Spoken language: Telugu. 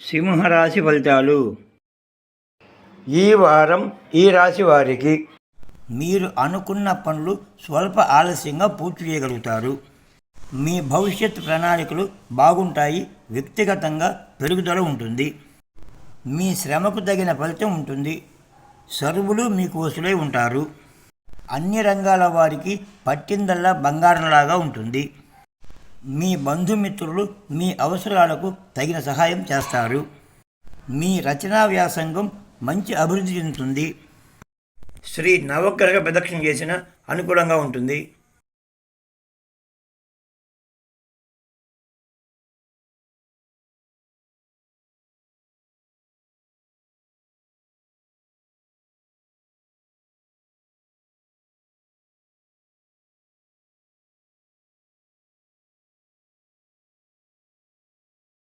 సింహరాశి ఫలితాలు. ఈ వారం ఈ రాశి వారికి మీరు అనుకున్న పనులు స్వల్ప ఆలస్యంగా పూర్తి చేయగలుగుతారు. మీ భవిష్యత్ ప్రణాళికలు బాగుంటాయి. వ్యక్తిగతంగా పెరుగుదల ఉంటుంది. మీ శ్రమకు తగిన ఫలితం ఉంటుంది. సరువులు మీకు వసూలై ఉంటారు. అన్ని రంగాల వారికి పట్టిందల్లా బంగారంలాగా ఉంటుంది. మీ బంధుమిత్రులు మీ అవసరాలకు తగిన సహాయం చేస్తారు. మీ రచనా వ్యాసంగం మంచి అభివృద్ధి చెందుతుంది. శ్రీ నవగ్రహ ప్రదక్షిణ చేసిన అనుకూలంగా ఉంటుంది.